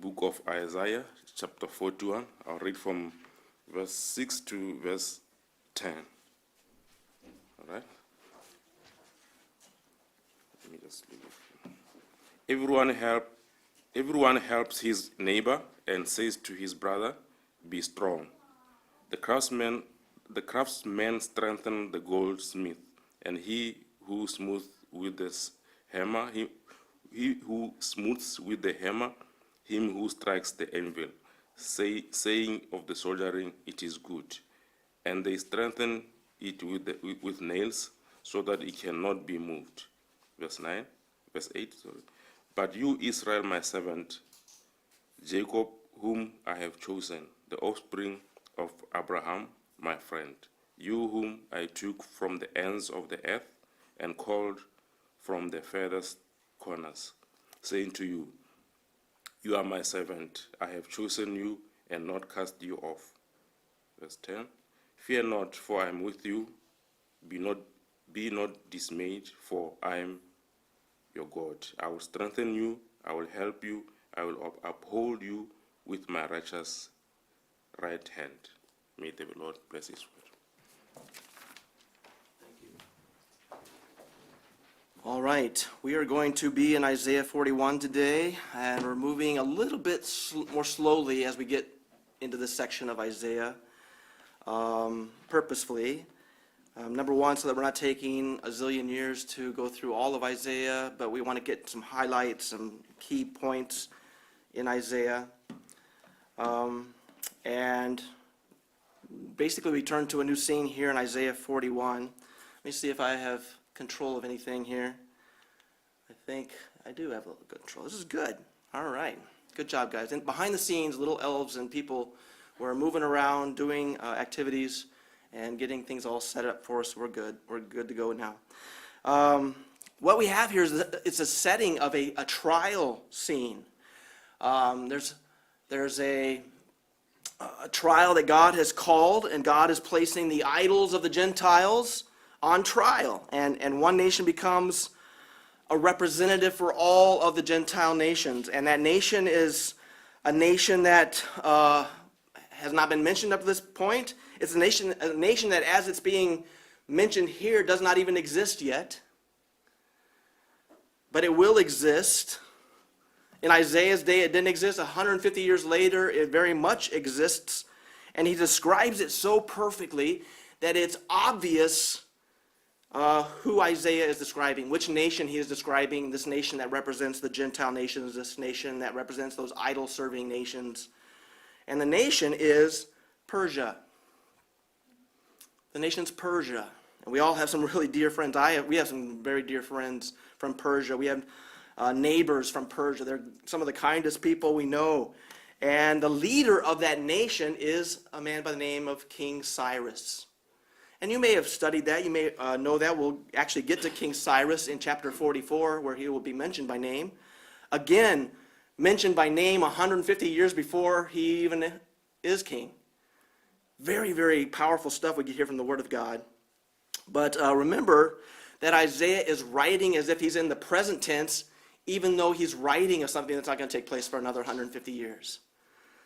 book of Isaiah, chapter 41. I'll read from verse 6 to verse 10. All right? Let me just leave it. Everyone helps his neighbor and says to his brother, "Be strong." The craftsman strengthens the goldsmith, and he who smooths with the hammer, him who strikes the anvil, saying of the soldering, "It is good." And they strengthen it with nails, so that it cannot be moved. Verse 8. But you, Israel, my servant, Jacob, whom I have chosen, the offspring of Abraham, my friend, you whom I took from the ends of the earth and called from the furthest corners, saying to you, "You are my servant. I have chosen you and not cast you off." Verse 10. Fear not, for I am with you. Be not dismayed, for I am your God. I will strengthen you. I will help you. I will uphold you with my righteous right hand. May the Lord bless his word. Thank you. All right, we are going to be in Isaiah 41 today, and we're moving a little bit more slowly as we get into this section of Isaiah, purposefully. Number one, so that we're not taking a zillion years to go through all of Isaiah, but we want to get some highlights, some key points in Isaiah. And basically we turn to a new scene here in Isaiah 41. Let me see if I have control of anything here. I think I do have a little control. This is good. All right. Good job, guys. And behind the scenes, little elves and people were moving around, doing activities, and getting things all set up for us. We're good. We're good to go now. What we have here is it's a setting of a trial scene. There's a trial that God has called, and God is placing the idols of the Gentiles on trial. And one nation becomes a representative for all of the Gentile nations. And that nation is a nation that has not been mentioned up to this point. It's a nation that, as it's being mentioned here, does not even exist yet. But it will exist. In Isaiah's day, it didn't exist. 150 years later, it very much exists. And he describes it so perfectly that it's obvious who Isaiah is describing, which nation he is describing, this nation that represents the Gentile nations, this nation that represents those idol-serving nations. And the nation is Persia. The nation's Persia. And we all have some really dear friends. We have some very dear friends from Persia. We have neighbors from Persia. They're some of the kindest people we know. And the leader of that nation is a man by the name of King Cyrus. And you may have studied that. You may know that. We'll actually get to King Cyrus in chapter 44, where he will be mentioned by name. Again, mentioned by name 150 years before he even is king. Very, very powerful stuff we get here from the Word of God. But remember that Isaiah is writing as if he's in the present tense, even though he's writing of something that's not going to take place for another 150 years.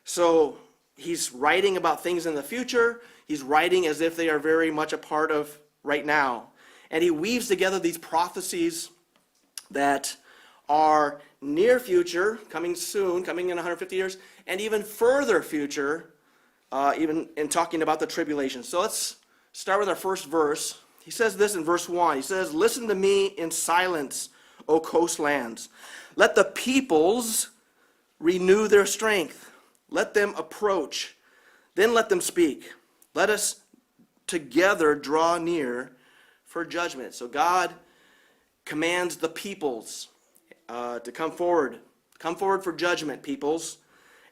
So he's writing about things in the future. He's writing as if they are very much a part of right now. And he weaves together these prophecies that are near future, coming soon, coming in 150 years, and even further future, even in talking about the tribulation. So let's start with our first verse. He says this in verse 1. He says, "Listen to me in silence, O coastlands. Let the peoples renew their strength. Let them approach. Then let them speak. Let us together draw near for judgment." So God commands the peoples to come forward. Come forward for judgment, peoples.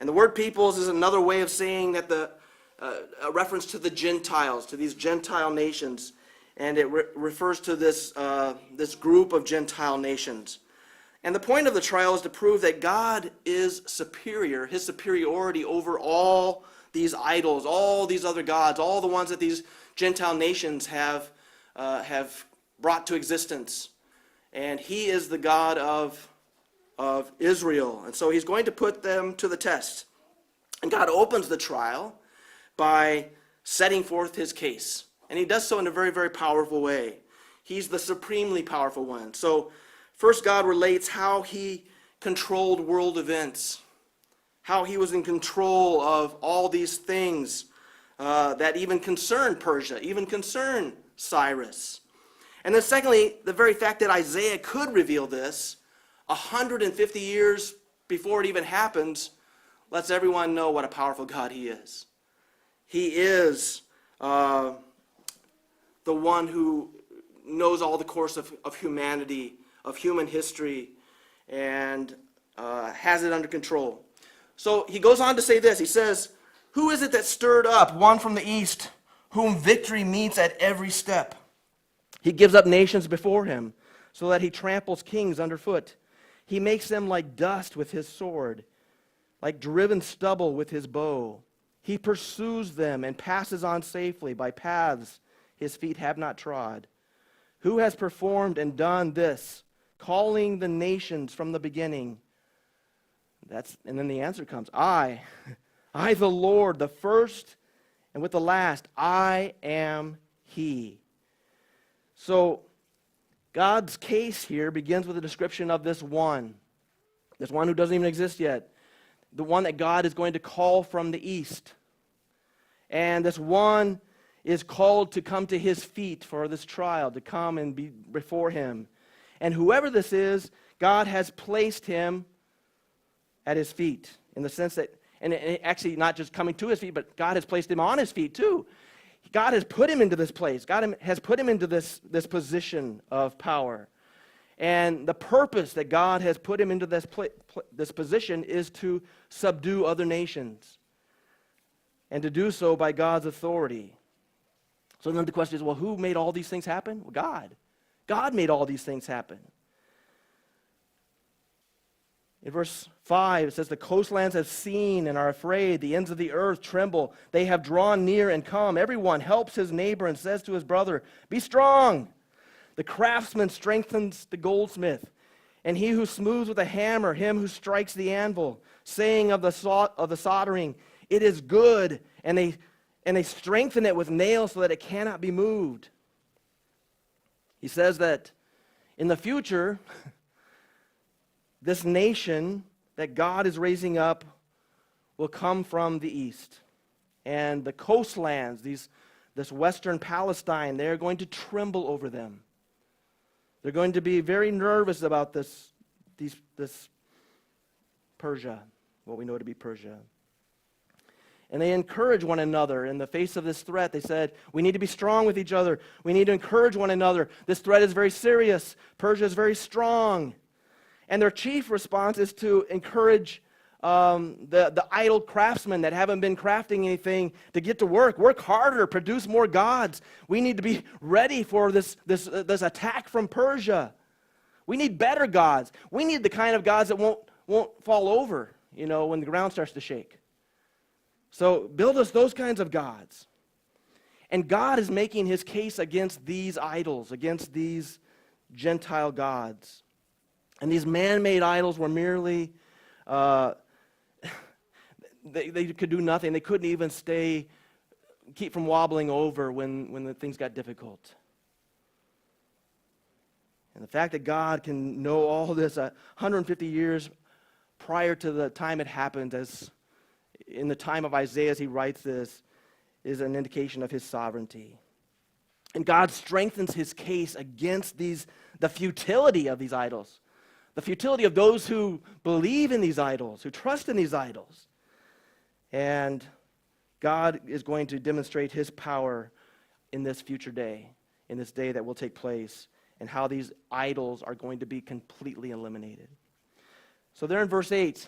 And the word peoples is another way of saying that a reference to the Gentiles, to these Gentile nations. And it refers to this group of Gentile nations. And the point of the trial is to prove that God is superior, his superiority over all these idols, all these other gods, all the ones that these Gentile nations have brought to existence. And he is the God of of Israel. And so he's going to put them to the test. And God opens the trial by setting forth his case. And he does so in a very, very powerful way. He's the supremely powerful one. So first, God relates how he controlled world events, how he was in control of all these things that even concern Persia, even concern Cyrus. And then secondly, the very fact that Isaiah could reveal this 150 years before it even happens lets everyone know what a powerful God he is. He is the one who knows all the course of humanity, of human history, and has it under control. So he goes on to say this. He says, "Who is it that stirred up one from the east, whom victory meets at every step? He gives up nations before him, so that he tramples kings underfoot. He makes them like dust with his sword, like driven stubble with his bow. He pursues them and passes on safely by paths his feet have not trod. Who has performed and done this, calling the nations from the beginning?" And then the answer comes, I the Lord, the first and with the last, I am he. So God's case here begins with a description of this one who doesn't even exist yet, the one that God is going to call from the east. And this one is called to come to his feet for this trial, to come and be before him. And whoever this is, God has placed him at his feet, in the sense that, and actually not just coming to his feet, but God has placed him on his feet too. God has put him into this place. God has put him into this position of power. And the purpose that God has put him into this position is to subdue other nations, and to do so by God's authority. So then the question is, well, who made all these things happen? Well, God. God made all these things happen. In verse 5, it says, "The coastlands have seen and are afraid. The ends of the earth tremble. They have drawn near and come. Everyone helps his neighbor and says to his brother, 'Be strong.' The craftsman strengthens the goldsmith, and he who smooths with a hammer, him who strikes the anvil, saying of the soldering, 'It is good.' And they strengthen it with nails so that it cannot be moved." He says that in the future, this nation that God is raising up will come from the east. And the coastlands, this western Palestine, they're going to tremble over them. They're going to be very nervous about this Persia, what we know to be Persia. And they encourage one another in the face of this threat. They said, we need to be strong with each other. We need to encourage one another. This threat is very serious. Persia is very strong. And their chief response is to encourage the idle craftsmen that haven't been crafting anything to get to work. Work harder, produce more gods. We need to be ready for this attack from Persia. We need better gods. We need the kind of gods that won't fall over, when the ground starts to shake. So build us those kinds of gods. And God is making his case against these idols, against these Gentile gods. And these man-made idols were merely, they could do nothing. They couldn't even keep from wobbling over when the things got difficult. And the fact that God can know all this 150 years prior to the time it happened, as in the time of Isaiah as he writes this, is an indication of his sovereignty. And God strengthens his case against the futility of these idols. The futility of those who believe in these idols, who trust in these idols. And God is going to demonstrate his power in this future day, in this day that will take place, and how these idols are going to be completely eliminated. So there in verse 8,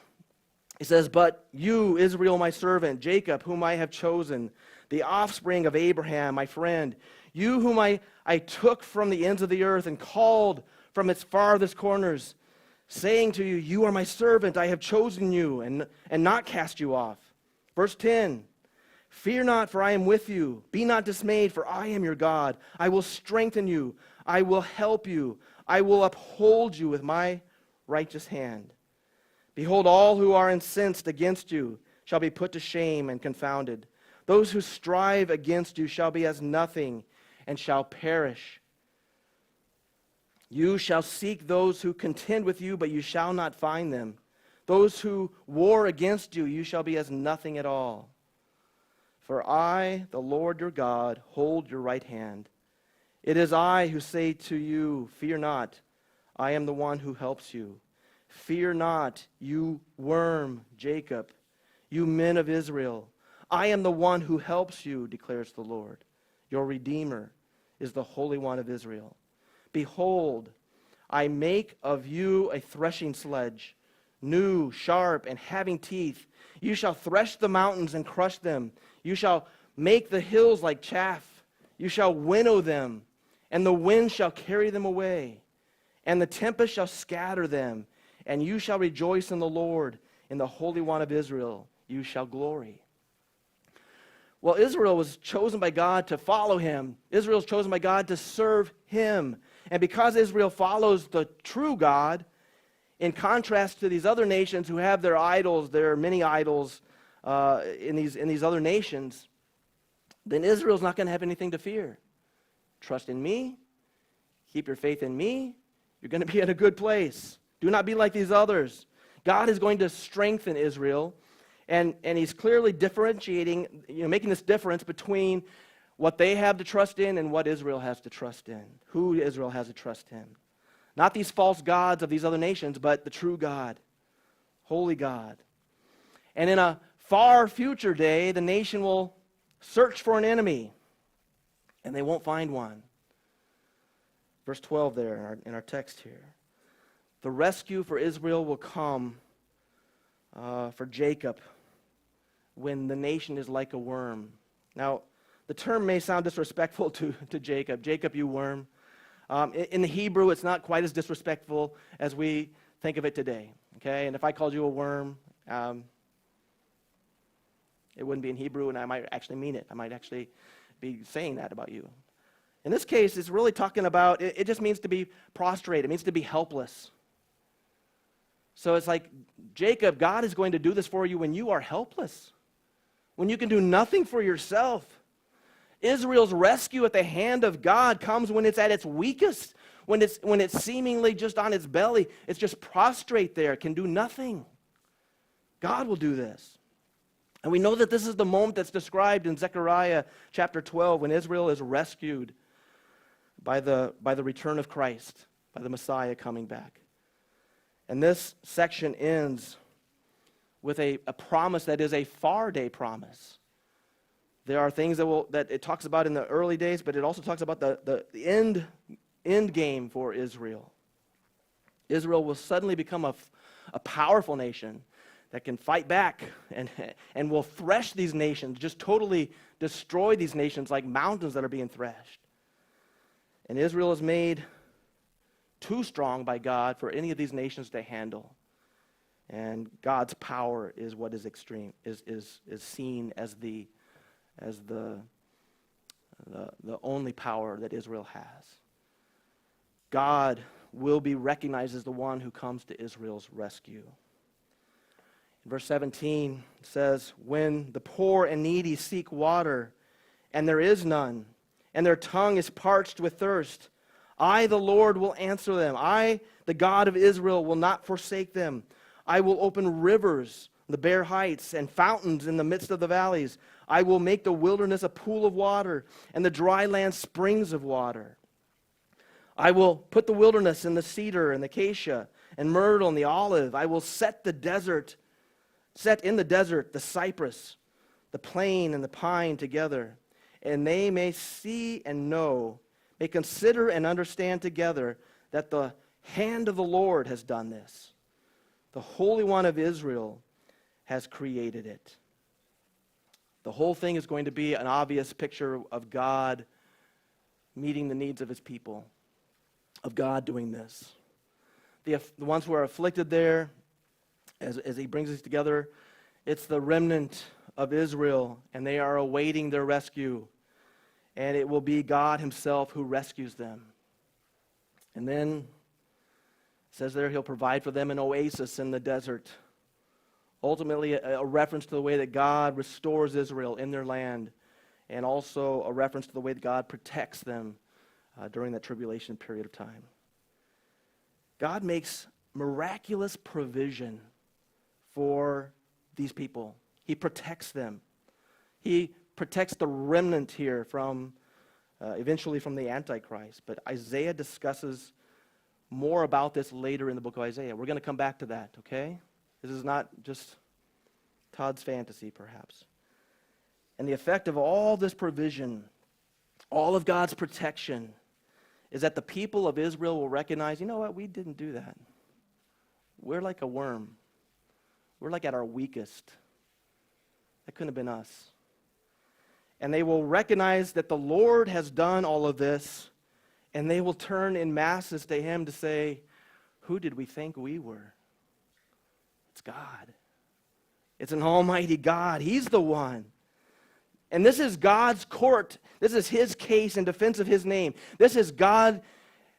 it says, "But you, Israel, my servant, Jacob, whom I have chosen, the offspring of Abraham, my friend, you whom I took from the ends of the earth and called from its farthest corners, saying to you, you are my servant, I have chosen you and not cast you off." Verse 10, "Fear not, for I am with you. Be not dismayed, for I am your God. I will strengthen you. I will help you. I will uphold you with my righteous hand. Behold, all who are incensed against you shall be put to shame and confounded. Those who strive against you shall be as nothing and shall perish. You shall seek those who contend with you, but you shall not find them. Those who war against you, you shall be as nothing at all. For I, the Lord your God, hold your right hand. It is I who say to you, fear not, I am the one who helps you. Fear not, you worm, Jacob, you men of Israel. I am the one who helps you, declares the Lord. Your Redeemer is the Holy One of Israel. Behold, I make of you a threshing sledge, new, sharp, and having teeth. You shall thresh the mountains and crush them. You shall make the hills like chaff. You shall winnow them, and the wind shall carry them away. And the tempest shall scatter them, and you shall rejoice in the Lord, in the Holy One of Israel. You shall glory. Well, Israel was chosen by God to follow him. Israel was chosen by God to serve him. And because Israel follows the true God, in contrast to these other nations who have their idols, there are many idols in these other nations, then Israel's not going to have anything to fear. Trust in me. Keep your faith in me. You're going to be in a good place. Do not be like these others. God is going to strengthen Israel, and he's clearly differentiating, making this difference between what they have to trust in and what Israel has to trust in, who Israel has to trust in. Not these false gods of these other nations, but the true God, holy God. And in a far future day, the nation will search for an enemy, and they won't find one. Verse 12 there in our text here. The rescue for Israel will come for Jacob when the nation is like a worm. Now, the term may sound disrespectful to Jacob. Jacob, you worm. In the Hebrew, it's not quite as disrespectful as we think of it today. Okay, and if I called you a worm, it wouldn't be in Hebrew, and I might actually mean it. I might actually be saying that about you. In this case, it's really talking about, it just means to be prostrate. It means to be helpless. So it's like, Jacob, God is going to do this for you when you are helpless, when you can do nothing for yourself. Israel's rescue at the hand of God comes when it's at its weakest, when it's seemingly just on its belly. It's just prostrate there, can do nothing. God will do this. And we know that this is the moment that's described in Zechariah chapter 12 when Israel is rescued by the return of Christ, by the Messiah coming back. And this section ends with a promise that is a far day promise. There are things that it talks about in the early days, but it also talks about the end game for Israel. Israel will suddenly become a powerful nation that can fight back and will thresh these nations, just totally destroy these nations like mountains that are being threshed. And Israel is made too strong by God for any of these nations to handle. And God's power is what is extreme, is seen as the only power that Israel has. God will be recognized as the one who comes to Israel's rescue. In verse 17 it says, when the poor and needy seek water, and there is none, and their tongue is parched with thirst, I, the Lord, will answer them. I, the God of Israel, will not forsake them. I will open rivers, the bare heights, and fountains in the midst of the valleys. I will make the wilderness a pool of water, and the dry land springs of water. I will put the wilderness in the cedar and the acacia, and myrtle and the olive. I will set in the desert the cypress, the plane and the pine together, and they may see and know, may consider and understand together that the hand of the Lord has done this. The Holy One of Israel has created it. The whole thing is going to be an obvious picture of God meeting the needs of his people, of God doing this. The ones who are afflicted there, as he brings us together, it's the remnant of Israel, and they are awaiting their rescue. And it will be God himself who rescues them. And then it says there he'll provide for them an oasis in the desert, Ultimately, a reference to the way that God restores Israel in their land, and also a reference to the way that God protects them during that tribulation period of time. God makes miraculous provision for these people. He protects them. He protects the remnant here from, eventually from the Antichrist. But Isaiah discusses more about this later in the book of Isaiah. We're going to come back to that, okay? This is not just Todd's fantasy, perhaps. And the effect of all this provision, all of God's protection, is that the people of Israel will recognize, you know what, we didn't do that. We're like a worm. We're like at our weakest. That couldn't have been us. And they will recognize that the Lord has done all of this, and they will turn in masses to Him to say, who did we think we were? It's God. It's an almighty God. He's the one. And this is God's court. This is His case in defense of His name. This is God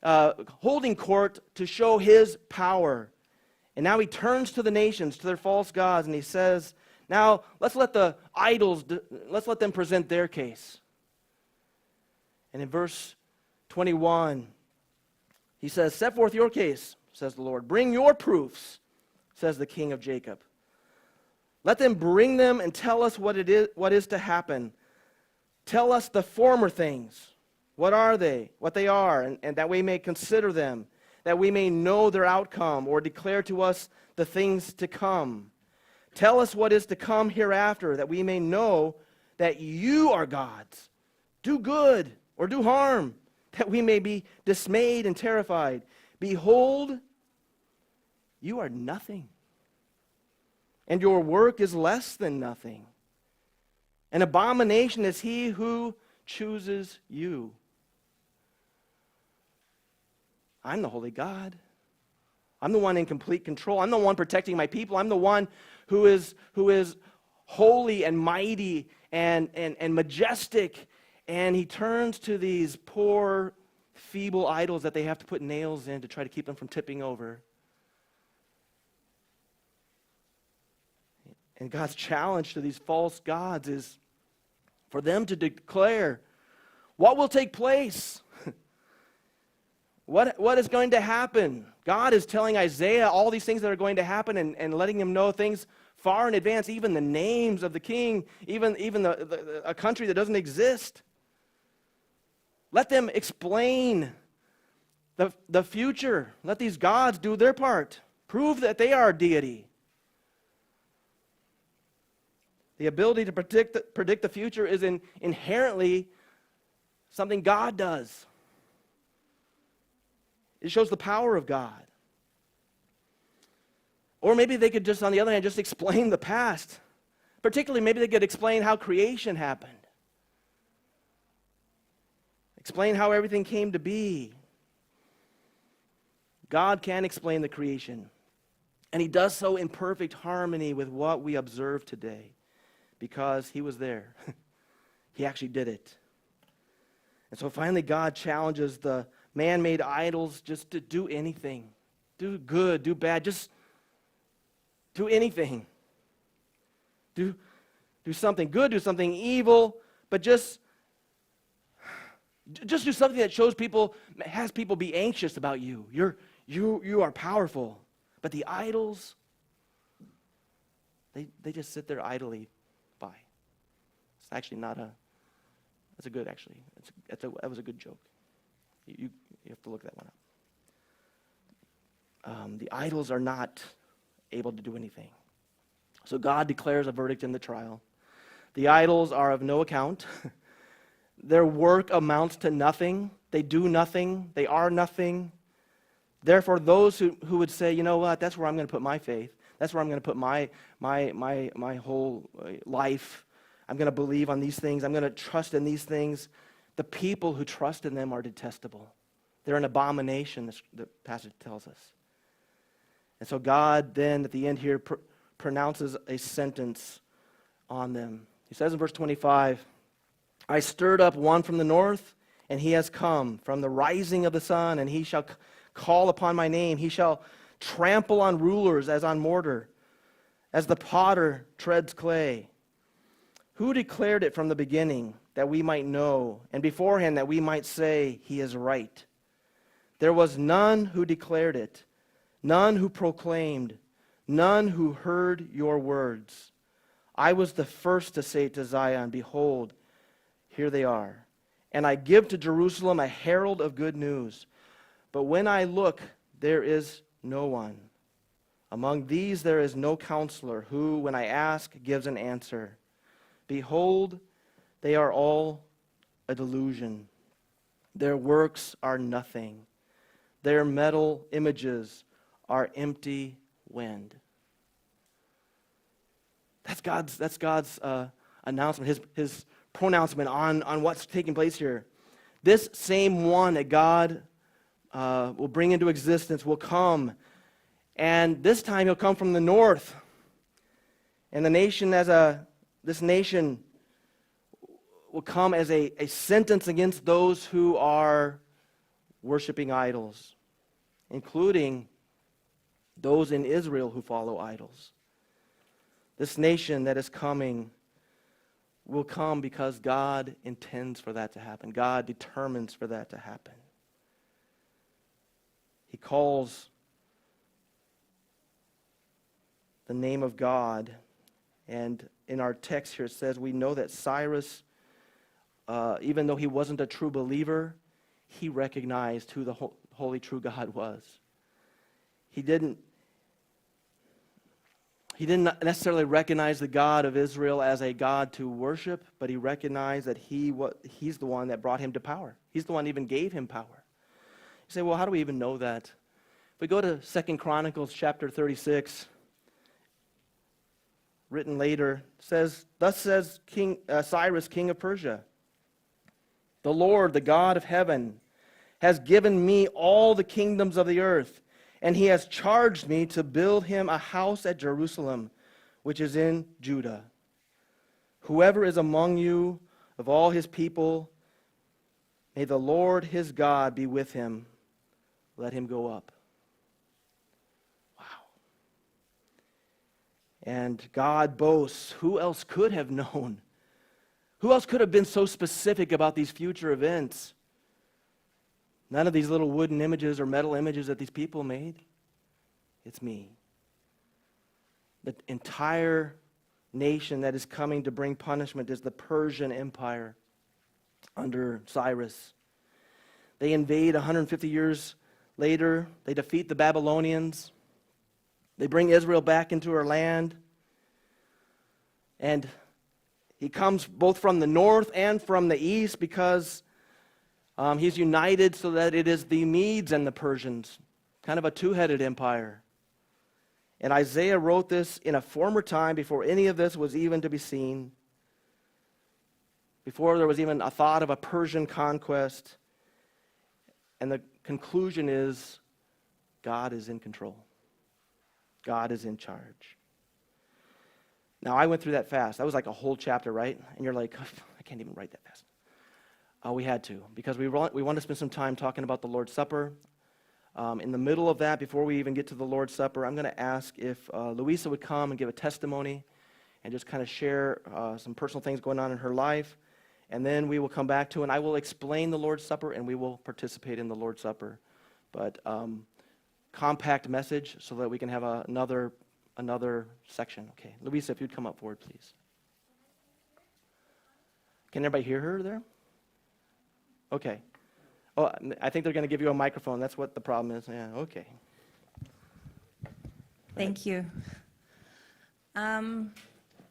holding court to show His power. And now He turns to the nations, to their false gods, and He says, now let's let the idols, let's let them present their case. And in verse 21, He says, set forth your case, says the Lord. Bring your proofs, says the King of Jacob. Let them bring them and tell us what is to happen. Tell us the former things. What are they? What they are, and that we may consider them, that we may know their outcome, or declare to us the things to come. Tell us what is to come hereafter, that we may know that you are gods. Do good or do harm, that we may be dismayed and terrified. Behold, you are nothing, and your work is less than nothing. An abomination is he who chooses you. I'm the holy God. I'm the one in complete control. I'm the one protecting my people. I'm the one who is holy and mighty and majestic. And He turns to these poor, feeble idols that they have to put nails in to try to keep them from tipping over. And God's challenge to these false gods is for them to declare what will take place. What is going to happen? God is telling Isaiah all these things that are going to happen and letting him know things far in advance, even the names of the king, even a country that doesn't exist. Let them explain the future. Let these gods do their part. Prove that they are a deity. The ability to predict the future is inherently something God does. It shows the power of God. Or maybe they could just, on the other hand, just explain the past. Particularly, maybe they could explain how creation happened. Explain how everything came to be. God can explain the creation. And He does so in perfect harmony with what we observe today. Because He was there. He actually did it. And so finally God challenges the man-made idols just to do anything. Do good, do bad, just do anything. Do something good, do something evil, but just do something that has people be anxious about you. You are powerful. But the idols, they just sit there idly by. It's actually not that's a good, actually. That was a good joke. You have to look that one up. The idols are not able to do anything. So God declares a verdict in the trial. The idols are of no account. Their work amounts to nothing. They do nothing. They are nothing. Therefore, those who would say, you know what, that's where I'm going to put my faith. That's where I'm going to put my whole life. I'm going to believe on these things. I'm going to trust in these things. The people who trust in them are detestable. They're an abomination, the passage tells us. And so God then, at the end here, pronounces a sentence on them. He says in verse 25, I stirred up one from the north, and he has come from the rising of the sun, and he shall call upon my name. He shall trample on rulers as on mortar, as the potter treads clay. Who declared it from the beginning, that we might know, and beforehand that we might say, he is right? There was none who declared it, none who proclaimed, none who heard your words. I was the first to say to Zion, behold, here they are. And I give to Jerusalem a herald of good news. But when I look, there is no one. Among these there is no counselor who, when I ask, gives an answer. Behold, they are all a delusion. Their works are nothing. Their metal images are empty wind. That's God's announcement, his pronouncement on what's taking place here. This same one that God will bring into existence will come, and this time he'll come from the north. And this nation will come as a sentence against those who are worshiping idols, including those in Israel who follow idols. This nation that is coming will come because God intends for that to happen. God determines for that to happen. He calls the name of God, and in our text here it says we know that Cyrus, even though he wasn't a true believer, he recognized who the holy true God was. He didn't necessarily recognize the God of Israel as a God to worship, but he recognized that he's the one that brought him to power. He's the one that even gave him power. You say, well, how do we even know that? If we go to 2 Chronicles chapter 36, written later, says, thus says King Cyrus, king of Persia, the Lord, the God of heaven, has given me all the kingdoms of the earth, and he has charged me to build him a house at Jerusalem, which is in Judah. Whoever is among you of all his people, may the Lord his God be with him. Let him go up. Wow. And God boasts. Who else could have known? Who else could have been so specific about these future events? None of these little wooden images or metal images that these people made. It's me. The entire nation that is coming to bring punishment is the Persian Empire under Cyrus. They invade 150 years later. They defeat the Babylonians. They bring Israel back into her land. And he comes both from the north and from the east because he's united so that it is the Medes and the Persians, kind of a two-headed empire. And Isaiah wrote this in a former time before any of this was even to be seen, before there was even a thought of a Persian conquest. And the conclusion is God is in control. God is in charge. Now, I went through that fast. That was like a whole chapter, right? And you're like, I can't even write that fast. We had to, because we want to spend some time talking about the Lord's Supper. In the middle of that, before we even get to the Lord's Supper, I'm going to ask if Louisa would come and give a testimony and just kind of share some personal things going on in her life. And then we will come back to, and I will explain the Lord's Supper, and we will participate in the Lord's Supper. But compact message so that we can have another section. Okay, Louisa, if you'd come up forward, please. Can everybody hear her there? Okay. Oh, I think they're going to give you a microphone. That's what the problem is. Yeah, okay. Thank you.